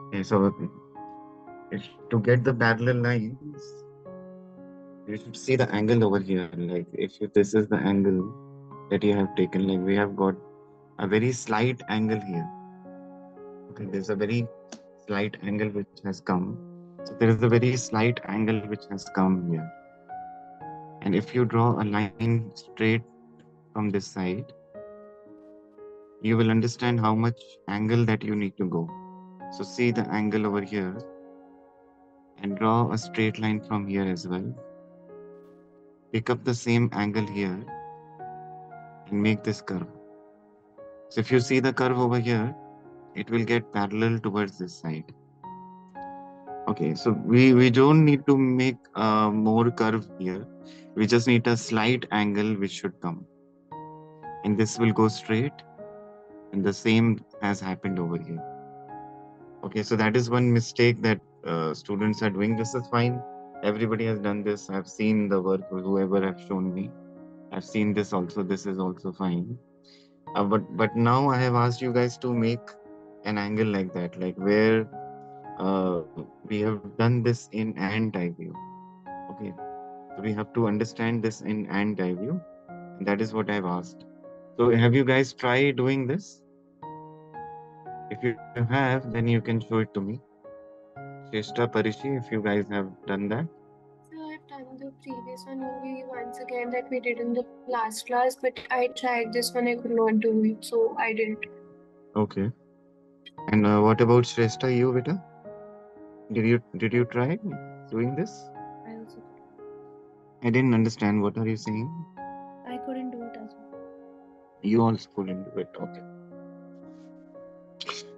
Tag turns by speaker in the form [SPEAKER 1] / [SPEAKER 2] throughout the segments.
[SPEAKER 1] Okay, so to get the parallel lines, you should see the angle over here. Like if this is the angle that you have taken, like we have got a very slight angle here. Okay, there's a very slight angle which has come. So there is a very slight angle which has come here. And if you draw a line straight from this side, you will understand how much angle that you need to go. So see the angle over here and draw a straight line from here as well. Pick up the same angle here and make this curve. So if you see the curve over here, it will get parallel towards this side. Okay, so we don't need to make more curve here. We just need a slight angle which should come. And this will go straight, and the same has happened over here. Okay, so that is one mistake that students are doing. This is fine. Everybody has done this. I've seen the work, whoever have shown me. I've seen this also. This is also fine. But now I have asked you guys to make an angle like that, like where we have done this in and type view. Okay, so we have to understand this in and type view. And that is what I've asked. So have you guys tried doing this? If you have, then you can show it to me. Shrestha, Parishi, if you guys have done that.
[SPEAKER 2] So I've done the previous one only once again that we did in the last class, but I tried this one, I could not do it, so I didn't.
[SPEAKER 1] Okay. And what about Shrestha, you, Vita? Did you try doing this?
[SPEAKER 2] I also
[SPEAKER 1] I didn't understand. What are you saying?
[SPEAKER 2] I couldn't do it as well.
[SPEAKER 1] You also couldn't do it. Okay.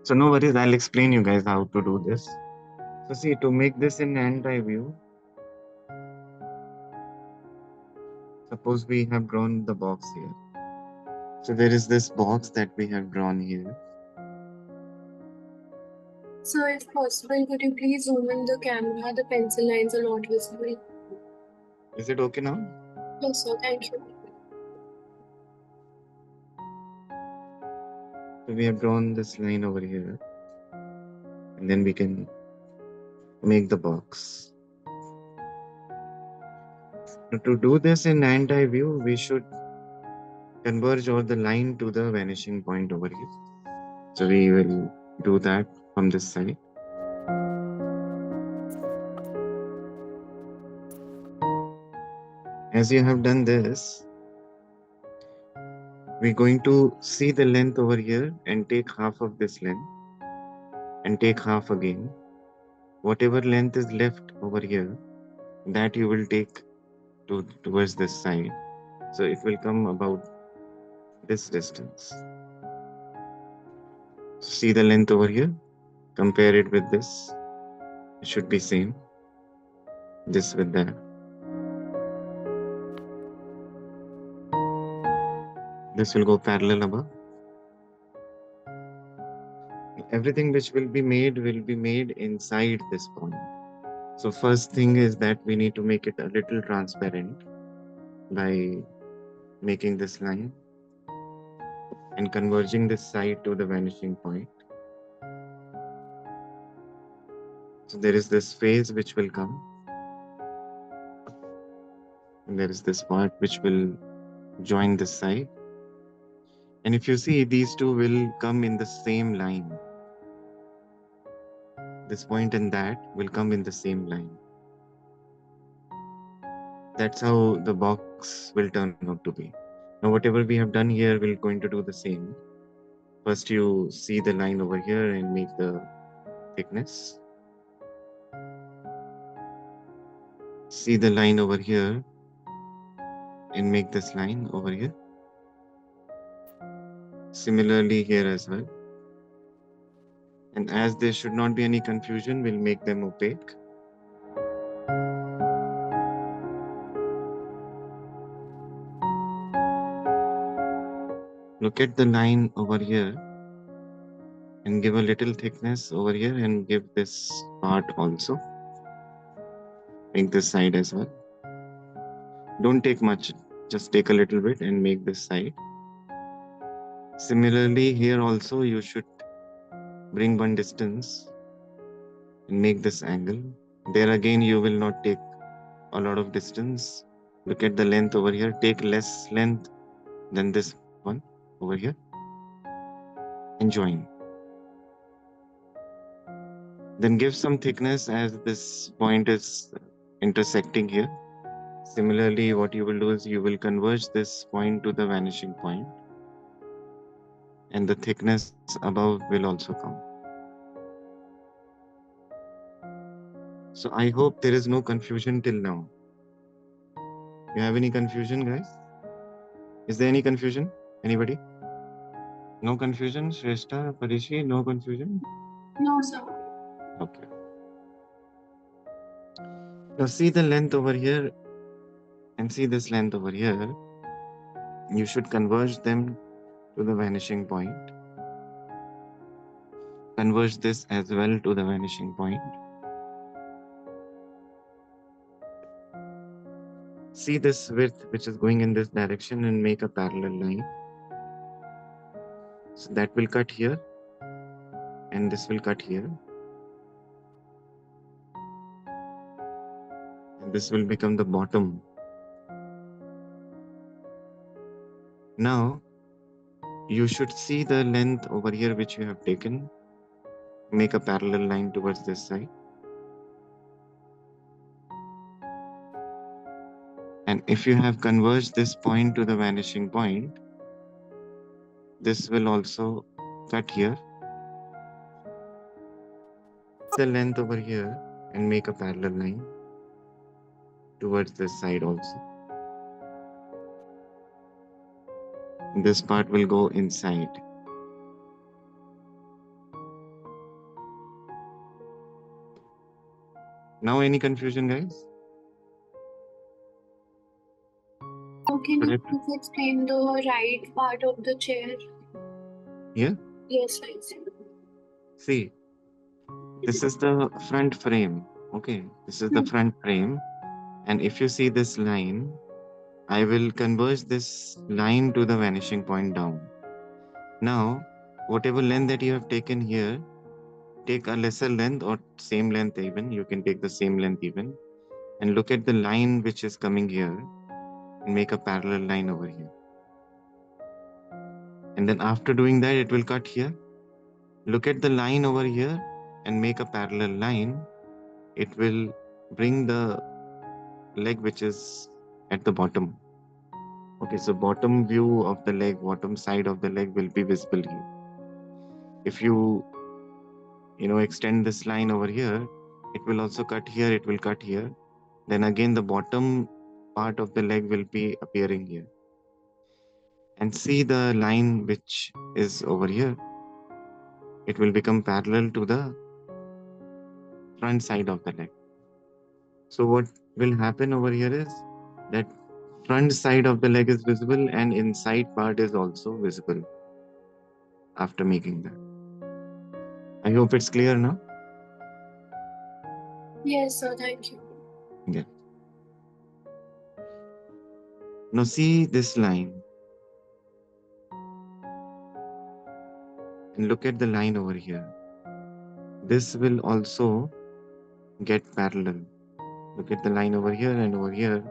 [SPEAKER 1] So no worries. I'll explain you guys how to do this. So see, to make this in anti-view, suppose we have drawn the box here. So there is this box that we have drawn here.
[SPEAKER 2] So if possible, could you please zoom in the camera? The pencil lines are not visible.
[SPEAKER 1] Is it okay now?
[SPEAKER 2] Yes, sir. Thank you.
[SPEAKER 1] So we have drawn this line over here, and then we can make the box. Now, to do this in anti-view, we should converge all the line to the vanishing point over here. So we will do that from this side. As you have done this, we're going to see the length over here and take half of this length and take half again. Whatever length is left over here, that you will take towards this side. So it will come about this distance. See the length over here, compare it with this. It should be same, this with that. This will go parallel above. Everything which will be made inside this point. So first thing is that we need to make it a little transparent by making this line and converging this side to the vanishing point. So there is this phase which will come, and there is this part which will join this side. And if you see, these two will come in the same line. This point and that will come in the same line. That's how the box will turn out to be. Now, whatever we have done here, we're going to do the same. First, you see the line over here and make the thickness. See the line over here and make this line over here. Similarly here as well. And as there should not be any confusion, we'll make them opaque. Look at the line over here and give a little thickness over here and give this part also. Make this side as well. Don't take much, just take a little bit and make this side. Similarly, here also you should bring one distance and make this angle. There again, you will not take a lot of distance. Look at the length over here. Take less length than this one over here and join. Then give some thickness as this point is intersecting here. Similarly, what you will do is you will converge this point to the vanishing point, and the thickness above will also come. So I hope there is no confusion till now. You have any confusion, guys? Is there any confusion? Anybody? No confusion? Shrestha, Parishi, no confusion?
[SPEAKER 2] No, sir.
[SPEAKER 1] Okay. Now see the length over here and see this length over here. You should converge them to the vanishing point. Converge this as well to the vanishing point. See this width which is going in this direction and make a parallel line. So that will cut here and this will cut here. And this will become the bottom. Now you should see the length over here which you have taken. Make a parallel line towards this side. And if you have converged this point to the vanishing point, this will also cut here. The length over here and make a parallel line towards this side also. This part will go inside. Now any confusion, guys?
[SPEAKER 2] Can you please explain the right part of the chair?
[SPEAKER 1] Here?
[SPEAKER 2] Yes, I see.
[SPEAKER 1] See, this is the front frame. Okay, this is the front frame. And if you see this line, I will converge this line to the vanishing point down. Now, whatever length that you have taken here, take a lesser length or same length even. You can take the same length even. And look at the line which is coming here and make a parallel line over here. And then after doing that, it will cut here. Look at the line over here and make a parallel line. It will bring the leg which is at the bottom. Okay, so bottom view of the leg, bottom side of the leg will be visible here. If you extend this line over here, it will also cut here, it will cut here. Then again, the bottom part of the leg will be appearing here. And see the line which is over here. It will become parallel to the front side of the leg. So what will happen over here is that front side of the leg is visible and inside part is also visible after making that. I hope it's clear now.
[SPEAKER 2] Yes, sir. Thank you.
[SPEAKER 1] Yeah. Now see this line and look at the line over here. This will also get parallel. Look at the line over here and over here,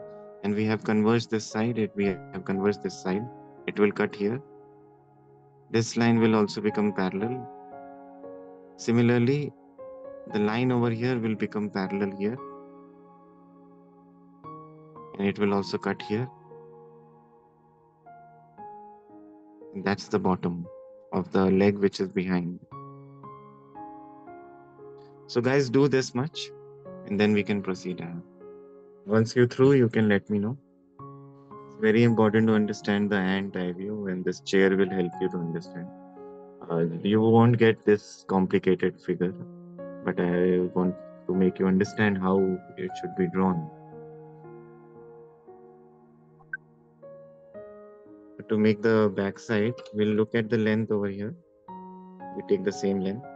[SPEAKER 1] and we have converged this side. We have converged this side. It will cut here. This line will also become parallel. Similarly, the line over here will become parallel here, and it will also cut here. And that's the bottom of the leg which is behind. So guys, do this much and then we can proceed. Once you're through, you can let me know. It's very important to understand the anti view, and this chair will help you to understand. You won't get this complicated figure, but I want to make you understand how it should be drawn. To make the back side, we'll look at the length over here. We take the same length.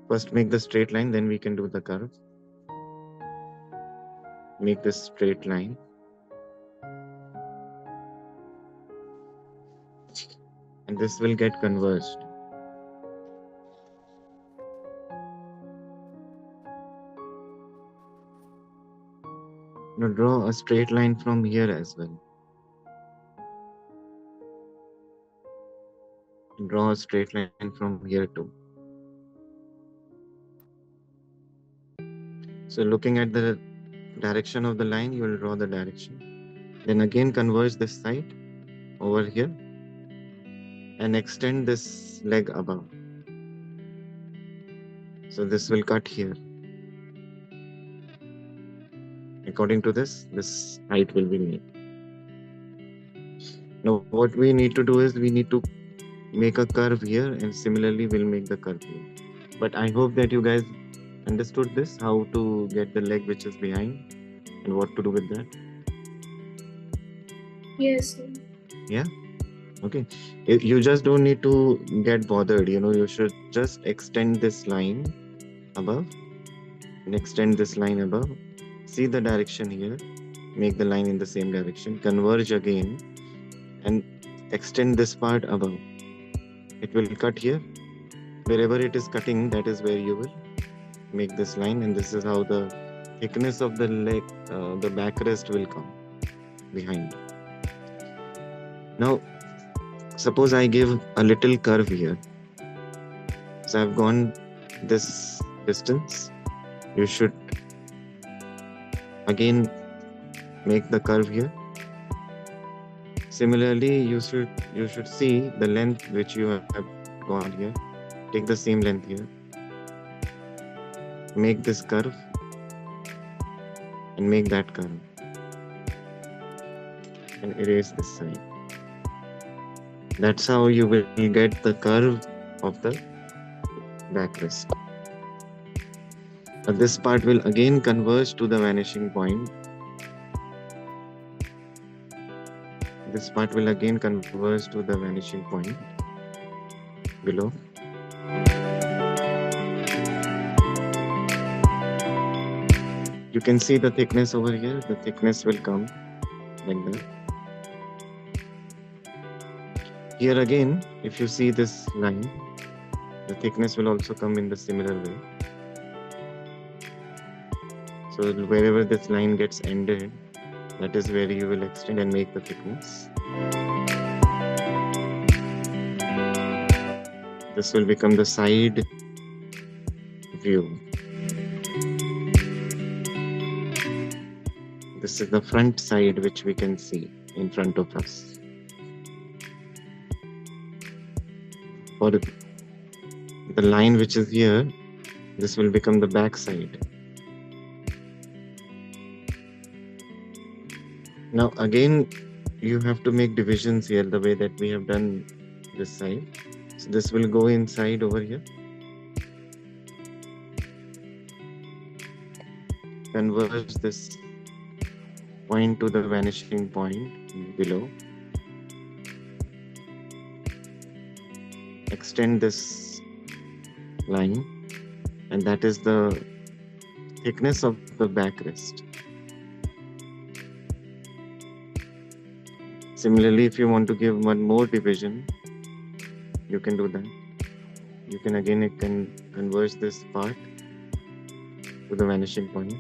[SPEAKER 1] First make the straight line, then we can do the curve. Make this straight line. And this will get converged. Now draw a straight line from here as well. Draw a straight line from here too. So looking at the direction of the line, you will draw the direction. Then again converge this side over here and extend this leg above. So this will cut here. According to this height will be made. Now what we need to do is we need to make a curve here, and similarly we'll make the curve here. But I hope that you guys understood this, how to get the leg which is behind and what to do with that.
[SPEAKER 2] Yes, sir.
[SPEAKER 1] Yeah. Okay. You just don't need to get bothered. You should just extend this line above and extend this line above. See the direction here. Make the line in the same direction. Converge again and extend this part above. It will cut here. Wherever it is cutting, that is where you will make this line, and this is how the thickness of the leg, the backrest will come behind. Now, suppose I give a little curve here. So I've gone this distance. You should again make the curve here. Similarly, you should see the length which you have gone here. Take the same length here. Make this curve and make that curve and erase this side. That's how you will get the curve of the backrest. This part will again converge to the vanishing point. This part will again converge to the vanishing point below. You can see the thickness over here. The thickness will come like that. Here again, if you see this line, the thickness will also come in the similar way. So wherever this line gets ended, that is where you will extend and make the thickness. This will become the side view. This is the front side which we can see in front of us. For the line which is here, this will become the back side. Now again, you have to make divisions here the way that we have done this side. So this will go inside over here. Converge this point to the vanishing point below. Extend this line, and that is the thickness of the backrest. Similarly, if you want to give one more division, you can do that. You can again converge this part to the vanishing point.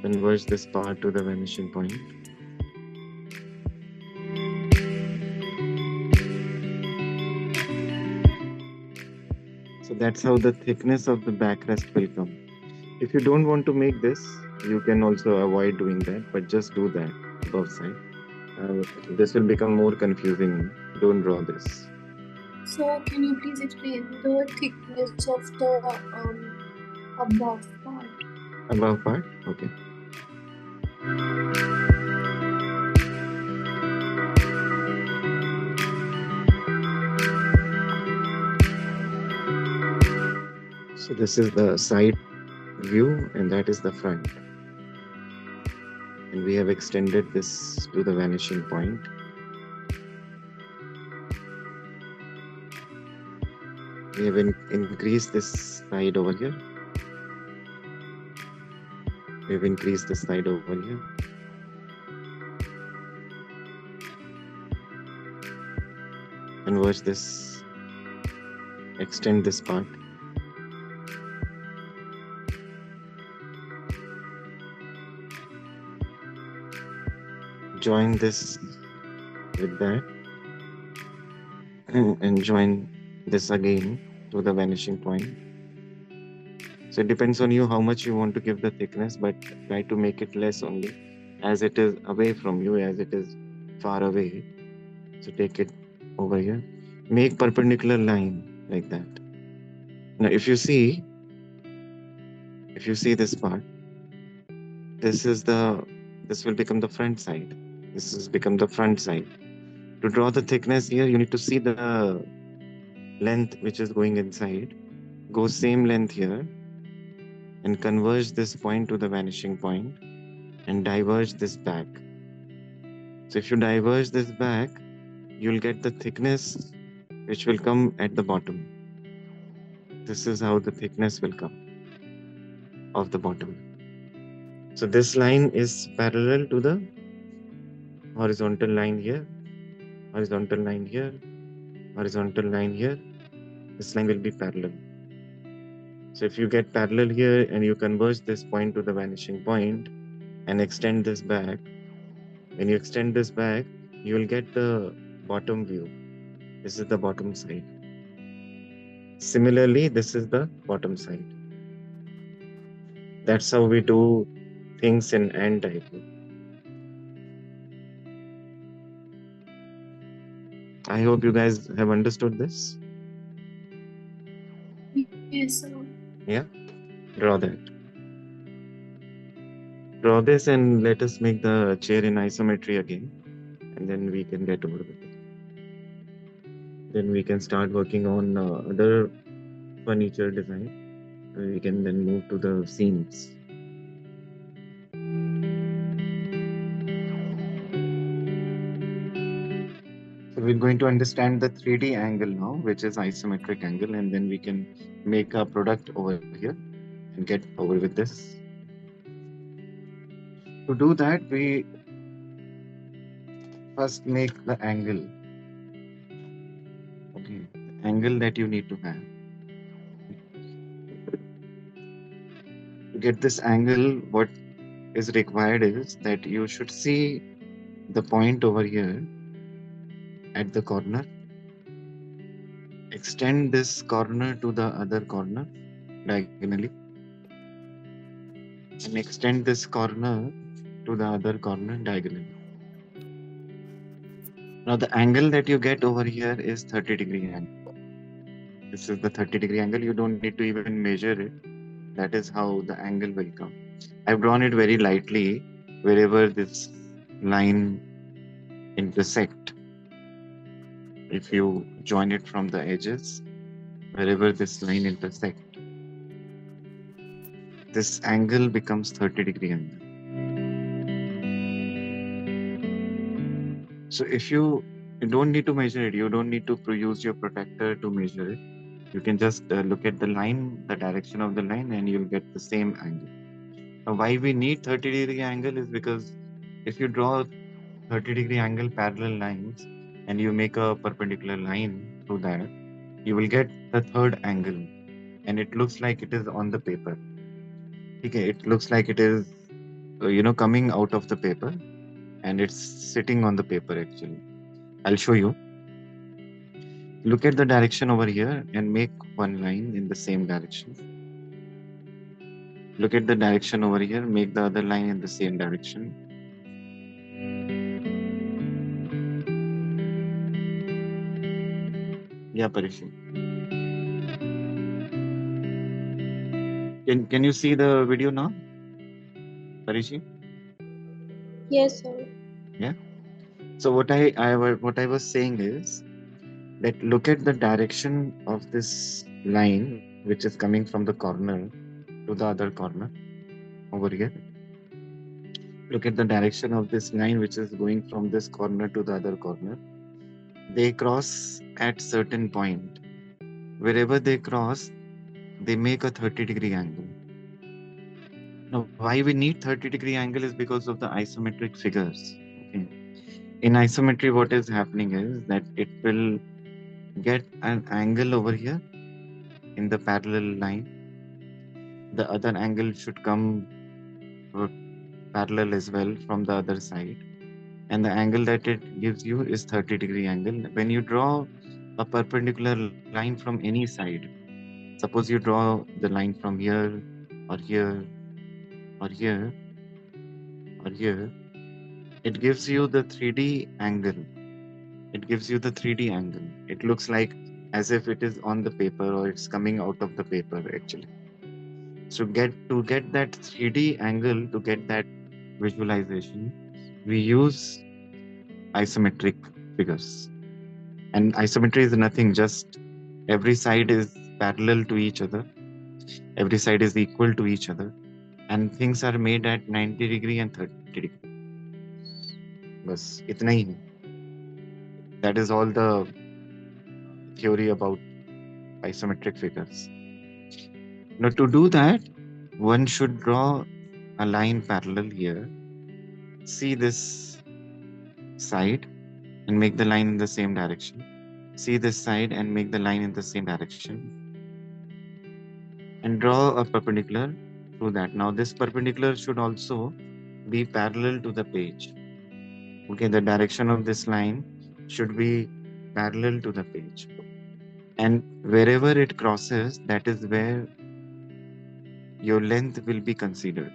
[SPEAKER 1] Converge this part to the vanishing point. So that's how the thickness of the backrest will come. If you don't want to make this, you can also avoid doing that, but just do that above side. This will become more confusing. Don't draw this.
[SPEAKER 2] So can you please explain the thickness of the above part?
[SPEAKER 1] Above part? Okay. So this is the side view, and that is the front. And we have extended this to the vanishing point. We have increased this side over here. We have increased this side over here. Converge this, extend this part. join this with that and join this again to the vanishing point. So it depends on you how much you want to give the thickness, but try to make it less only as it is away from you, as it is far away. So take it over here. Make perpendicular line like that. Now if you see this part, this is the this will become the front side. This has become the front side. To draw the thickness here, you need to see the length which is going inside. Go same length here and converge this point to the vanishing point and diverge this back. So if you diverge this back, you'll get the thickness which will come at the bottom. This is how the thickness will come of the bottom. So this line is parallel to the horizontal line here, horizontal line here, horizontal line here. This line will be parallel. So if you get parallel here and you converge this point to the vanishing point and extend this back, when you extend this back, you will get the bottom view. This is the bottom side. Similarly, this is the bottom side. That's how we do things in N diagram. I hope you guys have understood this.
[SPEAKER 2] Yes, sir.
[SPEAKER 1] Yeah, draw that. Draw this and let us make the chair in isometry again, and then we can get over with it. Then we can start working on other furniture design. We can then move to the scenes. So we're going to understand the 3D angle now, which is isometric angle, and then we can make a product over here and get over with this. To do that, we first make the angle. Okay, the angle that you need to have. To get this angle, what is required is that you should see the point over here at the corner. Extend this corner to the other corner diagonally and extend this corner to the other corner diagonally. Now the angle that you get over here is 30-degree angle. This is the 30-degree angle. You don't need to even measure it. That is how the angle will come. I've drawn it very lightly wherever this line intersect. If you join it from the edges, wherever this line intersect, this angle becomes 30-degree angle. So if you don't need to measure it, you don't need to use your protractor to measure it. You can just look at the line, the direction of the line, and you'll get the same angle. Now, why we need 30-degree angle is because if you draw 30-degree angle parallel lines and you make a perpendicular line through that, you will get the third angle, and it looks like it is on the paper. Okay, it looks like it is, coming out of the paper, and it's sitting on the paper actually. I'll show you. Look at the direction over here and make one line in the same direction. Look at the direction over here, make the other line in the same direction. Yeah, Parishi. Can you see the video now, Parishi?
[SPEAKER 2] Yes, sir.
[SPEAKER 1] Yeah. So what I was saying is that look at the direction of this line which is coming from the corner to the other corner over here. Look at the direction of this line which is going from this corner to the other corner. They cross at certain point. Wherever they cross, they make a 30-degree angle. Now, why we need 30-degree angle is because of the isometric figures. Okay. In isometry, what is happening is that it will get an angle over here in the parallel line. The other angle should come parallel as well from the other side. and the angle that it gives you is 30-degree angle. When you draw a perpendicular line from any side, suppose you draw the line from here or here or here or here, it gives you the 3D angle. It gives you the 3D angle. It looks like as if it is on the paper or it's coming out of the paper actually. So get that 3D angle, to get that visualization, we use isometric figures. And isometry is nothing, just every side is parallel to each other. Every side is equal to each other. And things are made at 90 degree and 30 degree. Bas, itna hi hai. That is all the theory about isometric figures. Now, to do that, one should draw a line parallel here. See this side and make the line in the same direction. See this side and make the line in the same direction. And draw a perpendicular through that. Now, this perpendicular should also be parallel to the page. Okay, the direction of this line should be parallel to the page. And wherever it crosses, that is where your length will be considered.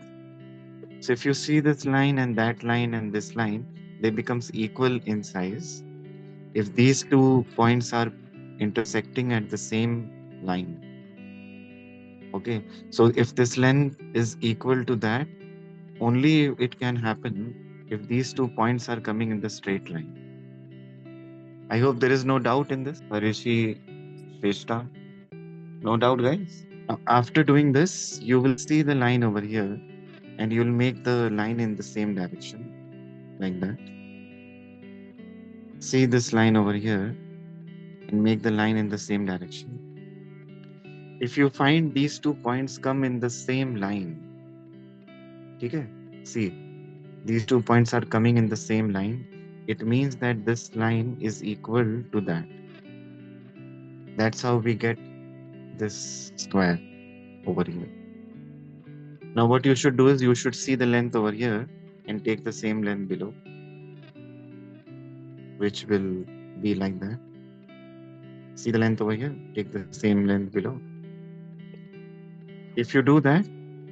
[SPEAKER 1] So if you see this line and this line, they becomes equal in size. If these two points are intersecting at the same line. Okay, so if this length is equal to that, only it can happen if these 2 points are coming in the straight line. I hope there is no doubt in this. Harishi, Shrestha, no doubt, guys. Now, after doing this, you will see the line over here and you'll make the line in the same direction, like that. See this line over here and make the line in the same direction. If you find these 2 points come in the same line, okay? See, these 2 points are coming in the same line. It means that this line is equal to that. That's how we get this square over here. Now what you should do is you should see the length over here and take the same length below, which will be like that. See the length over here, take the same length below. If you do that,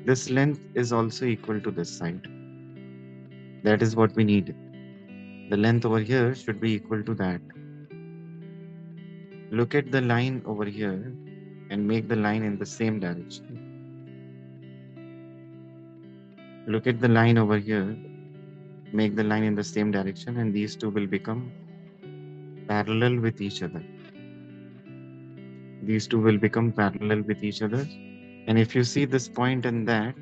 [SPEAKER 1] this length is also equal to this side. That is what we need. The length over here should be equal to that. Look at the line over here and make the line in the same direction. Look at the line over here, make the line in the same direction, and these two will become parallel with each other. These two will become parallel with each other. And if you see this point and that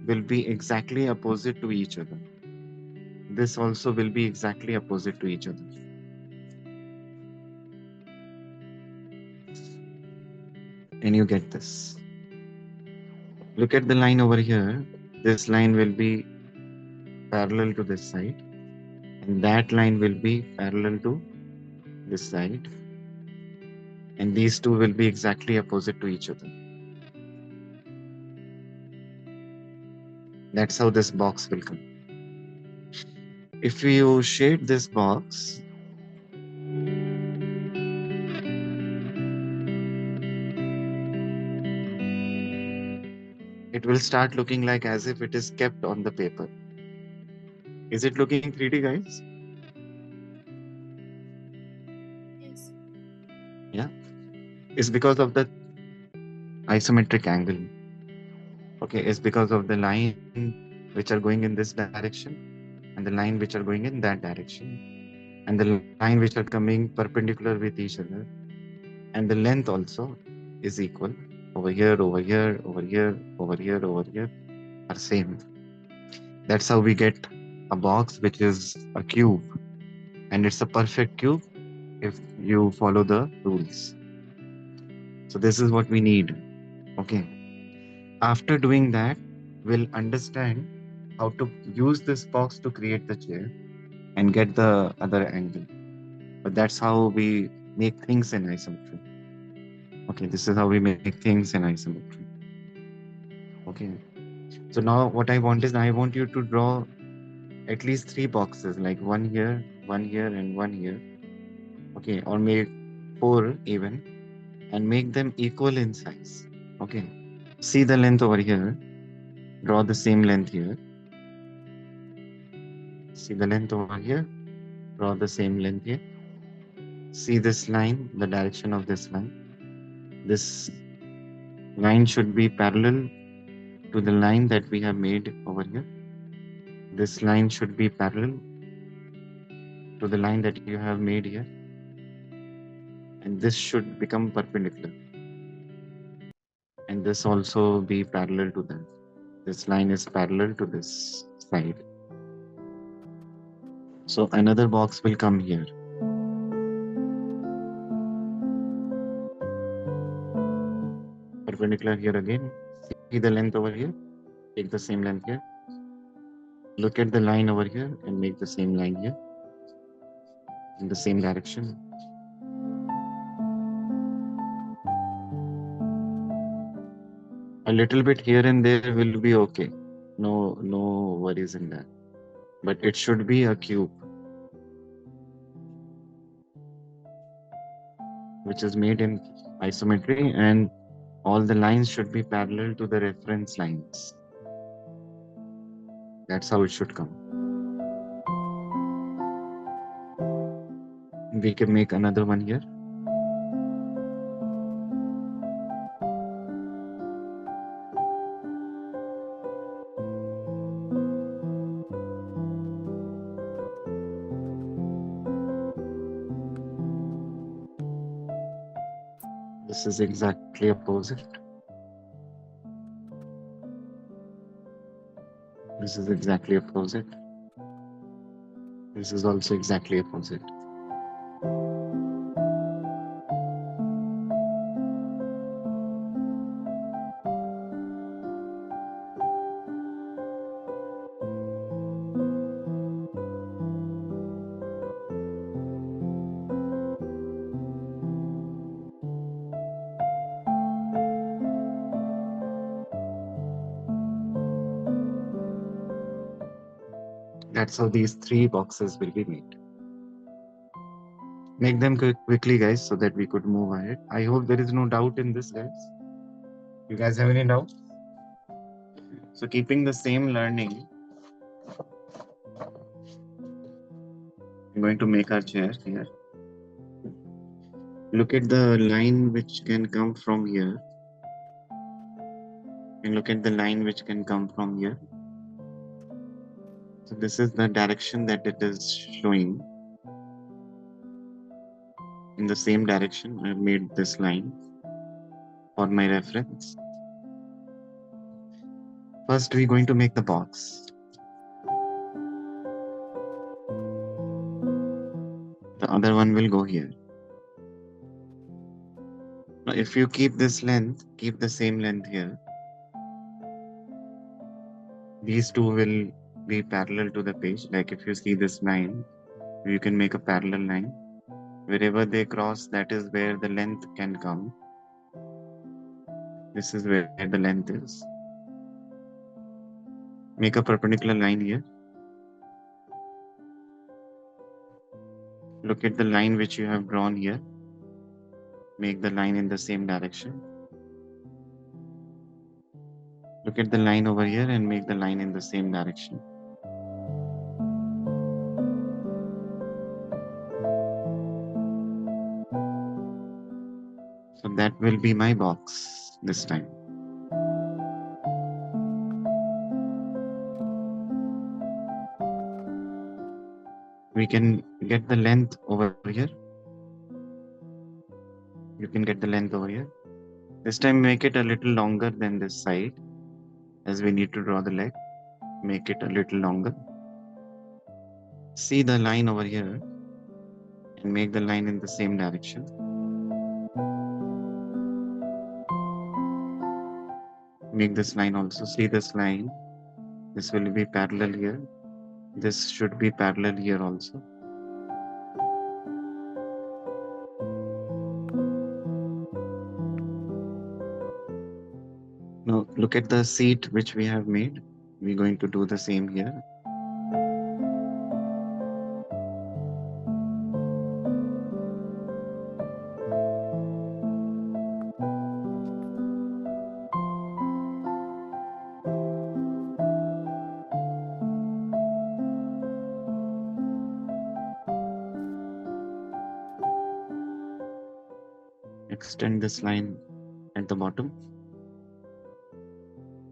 [SPEAKER 1] will be exactly opposite to each other. This also will be exactly opposite to each other. And you get this. Look at the line over here. This line will be parallel to this side. And that line will be parallel to this side. And these two will be exactly opposite to each other. That's how this box will come. If you shade this box, it will start looking like as if it is kept on the paper. Is it looking 3D, guys?
[SPEAKER 2] Yes.
[SPEAKER 1] Yeah. It's because of the isometric angle. Okay, it's because of the line which are going in this direction and the line which are going in that direction and the line which are coming perpendicular with each other, and the length also is equal. Over here, over here, over here, over here, over here are same. That's how we get a box which is a cube, and it's a perfect cube if you follow the rules. So this is what we need. Okay. After doing that, we'll understand how to use this box to create the chair and get the other angle. But that's how we make things in isometry. Okay, this is how we make things in isometry. Okay. So now what I want is I want you to draw at least 3 boxes, like one here, and one here. Okay, or make 4 even, and make them equal in size. Okay, see the length over here, draw the same length here. See the length over here, draw the same length here. See this line, the direction of this line. This line should be parallel to the line that we have made over here. This line should be parallel to the line that you have made here. And this should become perpendicular. And this also be parallel to that. This line is parallel to this side. So another box will come here. Perpendicular here again. See the length over here. Take the same length here. Look at the line over here and make the same line here in the same direction. A little bit here and there will be okay. No worries in that. But it should be a cube, which is made in isometry, and all the lines should be parallel to the reference lines. That's how it should come. We can make another one here. This is exactly opposite. This is exactly opposite. This is also exactly opposite. That's how these 3 boxes will be made. Make them quickly, guys, so that we could move ahead. I hope there is no doubt in this, guys. You guys have any doubt? So keeping the same learning, I'm going to make our chair here. Look at the line which can come from here. And look at the line which can come from here. So this is the direction that it is showing. In the same direction, I've made this line for my reference. First, we're going to make the box. The other one will go here. Now, if you keep this length, keep the same length here. These two will be parallel to the page. Like if you see this line, you can make a parallel line. Wherever they cross, that is where the length can come. This is where the length is. Make a perpendicular line here. Look at the line which you have drawn here. Make the line in the same direction. Look at the line over here and make the line in the same direction. So that will be my box this time. We can get the length over here. You can get the length over here. This time make it a little longer than this side, as we need to draw the leg. Make it a little longer. See the line over here and make the line in the same direction. Make this line also. See this line. This will be parallel here. This should be parallel here also. Now look at the seat which we have made. We're going to do the same here. extend this line at the bottom.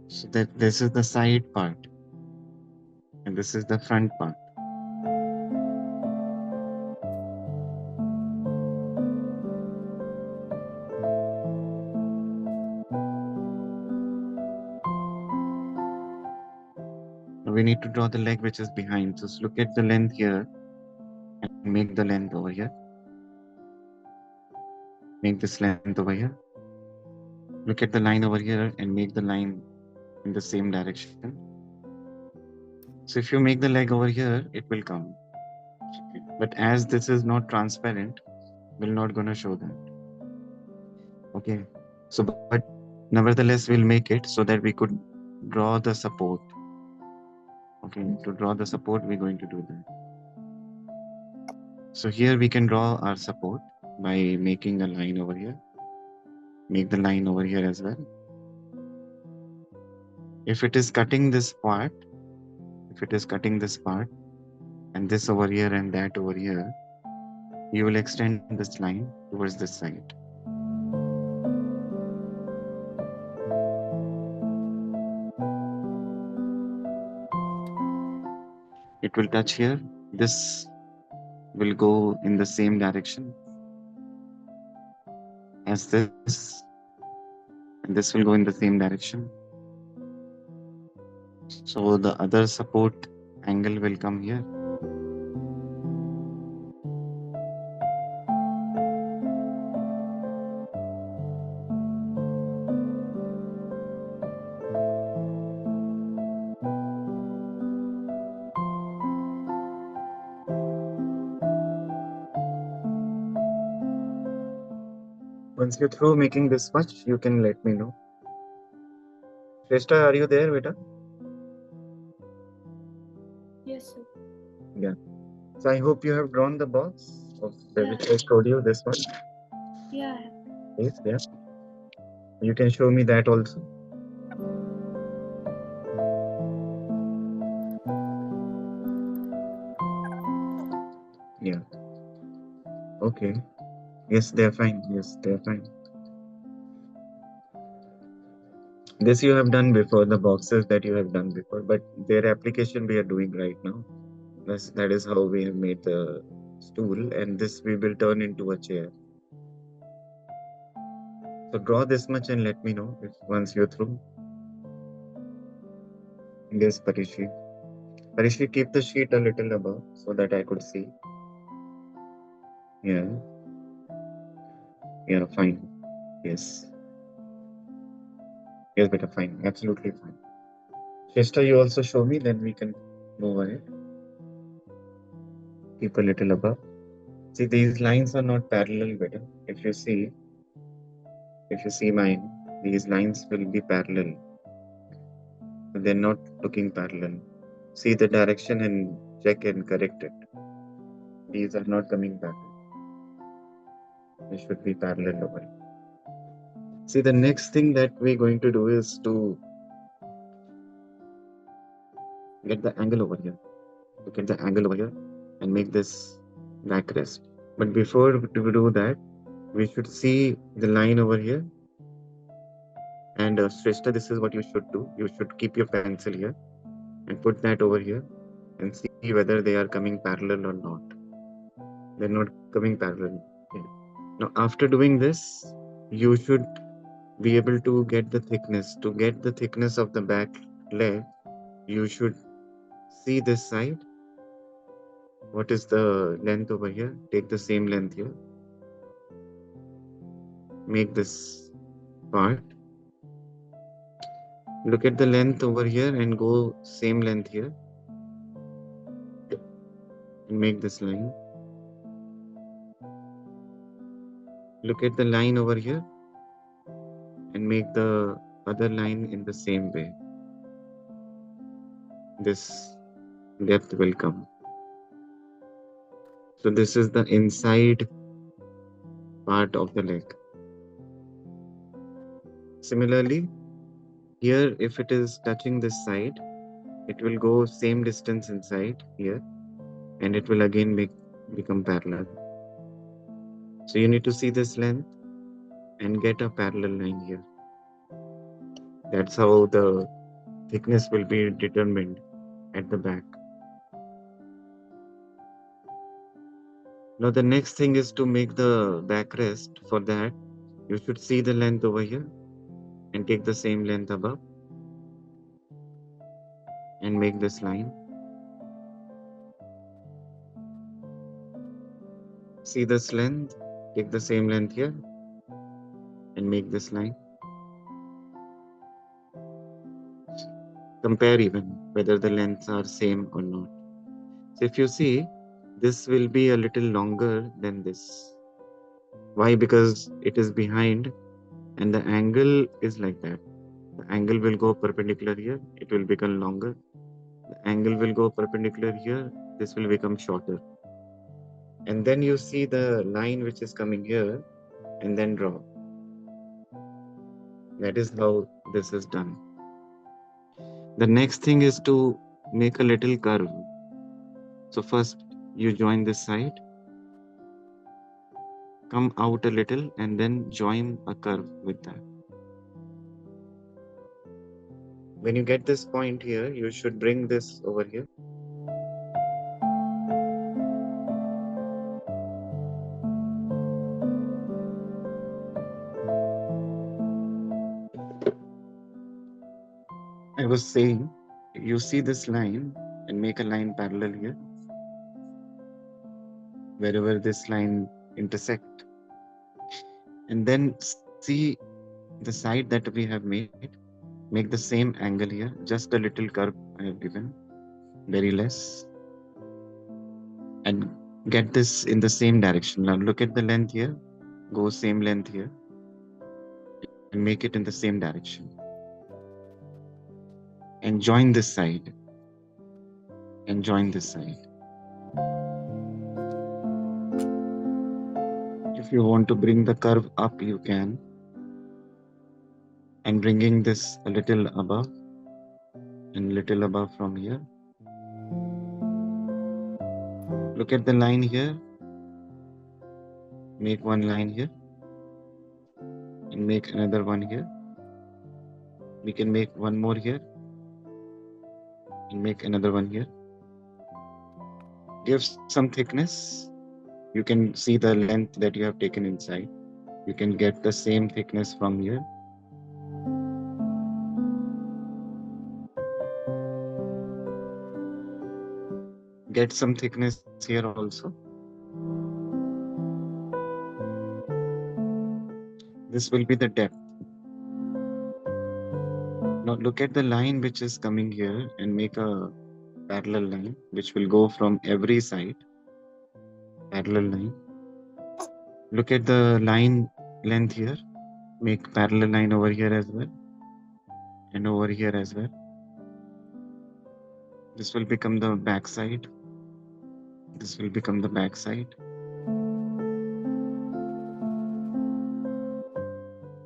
[SPEAKER 1] So that this is the side part and this is the front part. Now we need to draw the leg which is behind. So look at the length here and make the length over here. Make this length over here. Look at the line over here and make the line in the same direction. So if you make the leg over here, it will come. But as this is not transparent, we're not going to show that. Okay. So, but nevertheless, we'll make it so that we could draw the support. Okay. To draw the support, we're going to do that. So here we can draw our support by making a line over here. Make the line over here as well. If it is cutting this part, and this over here and that over here, you will extend this line towards this side. It will touch here. This will go in the same direction as this, and this will go in the same direction. So the other support angle will come here. Once you're through making this much, you can let me know. Shrestha, are you there, beta?
[SPEAKER 2] Yes, sir.
[SPEAKER 1] Yeah. So I hope you have drawn the box of which I showed you, this one.
[SPEAKER 2] Yeah.
[SPEAKER 1] Yes, yeah. You can show me that also. Yeah. Okay. Yes, they're fine. Yes, they're fine. This you have done before, the boxes that you have done before, but their application we are doing right now. That is how we have made the stool, and this we will turn into a chair. So draw this much and let me know if once you're through. Yes, Parishi. Parishi, keep the sheet a little above so that I could see. Yeah. Yeah, fine. Yes. Yes, better, fine. Absolutely fine. Shesta, you also show me, then we can move ahead. Keep a little above. See, these lines are not parallel, better. If you see mine, these lines will be parallel. They're not looking parallel. See the direction and check and correct it. These are not coming parallel. They should be parallel over. See, the next thing that we're going to do is to get the angle over here. Look at the angle over here and make this backrest. But before we do that, we should see the line over here. And Shrestha, this is what you should do. You should keep your pencil here and put that over here and see whether they are coming parallel or not. They're not coming parallel. Okay. Now, after doing this, you should be able to get the thickness. To get the thickness of the back leg, you should see this side. What is the length over here? Take the same length here. Make this part. Look at the length over here and go same length here. And make this line. Look at the line over here and make the other line in the same way. This depth will come. So this is the inside part of the leg. Similarly, here if it is touching this side, it will go same distance inside here and it will again become parallel. So you need to see this length and get a parallel line here. That's how the thickness will be determined at the back. Now the next thing is to make the backrest. For that, you should see the length over here and take the same length above and make this line. See this length, take the same length here and make this line. Compare even whether the lengths are same or not. So if you see, this will be a little longer than this. Why? Because it is behind and the angle is like that. The angle will go perpendicular here, it will become longer. The angle will go perpendicular here, this will become shorter. And then you see the line which is coming here and then draw. That is how this is done. The next thing is to make a little curve. So first you join this side, come out a little and then join a curve with that. When you get this point here, you should bring this over here. I was saying, you see this line and make a line parallel here. Wherever this line intersect. And then see the side that we have made, make the same angle here, just a little curve I have given, very less. And get this in the same direction. Now look at the length here, go same length here and make it in the same direction. And join this side and join this side. If you want to bring the curve up, you can. And bringing this a little above and little above from here. Look at the line here. Make one line here and make another one here. We can make one more here and make another one here. Give some thickness. You can see the length that you have taken inside. You can get the same thickness from here. Get some thickness here also. This will be the depth. Now look at the line which is coming here and make a parallel line which will go from every side. Parallel line. Look at the line length here. Make parallel line over here as well and over here as well. This will become the back side. This will become the back side.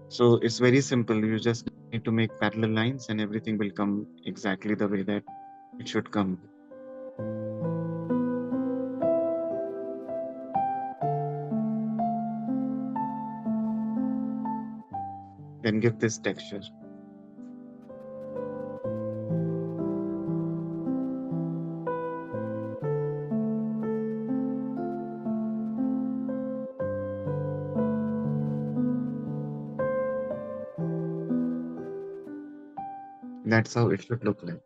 [SPEAKER 1] So it's very simple. You just need to make parallel lines and everything will come exactly the way that it should come. Then give this texture. That's how it should look like.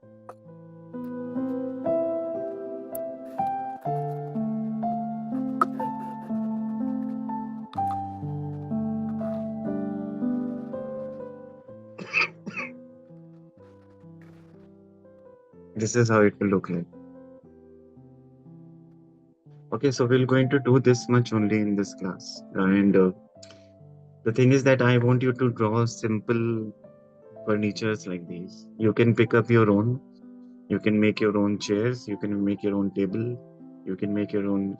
[SPEAKER 1] This is how it will look like. Okay, so we're going to do this much only in this class. And the thing is that I want you to draw simple furnitures like these. You can pick up your own. You can make your own chairs. You can make your own table. You can make your own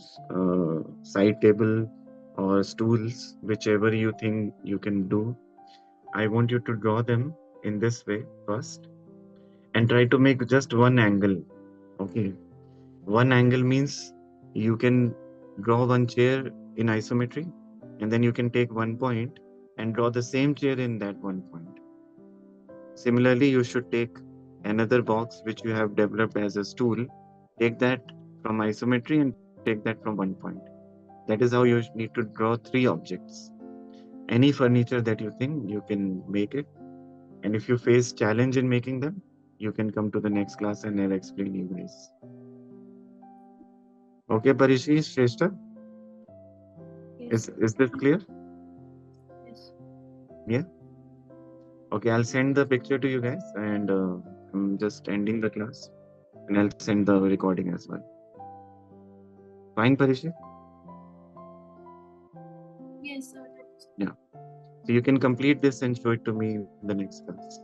[SPEAKER 1] side table or stools, whichever you think you can do. I want you to draw them in this way first and try to make just one angle. Okay. One angle means you can draw one chair in isometry and then you can take one point and draw the same chair in that one point. Similarly, you should take another box which you have developed as a stool, take that from isometry and take that from one point. That is how you need to draw three objects. Any furniture that you think you can make it. And if you face challenge in making them, you can come to the next class and I'll explain you guys. Okay, Parishi, Shrestha,
[SPEAKER 2] Yes.
[SPEAKER 1] is this clear?
[SPEAKER 2] Yes.
[SPEAKER 1] Yeah. Okay, I'll send the picture to you guys and I'm just ending the class and I'll send the recording as well. Fine, Parishi?
[SPEAKER 2] Yes, sir.
[SPEAKER 1] Yeah. So you can complete this and show it to me in the next class.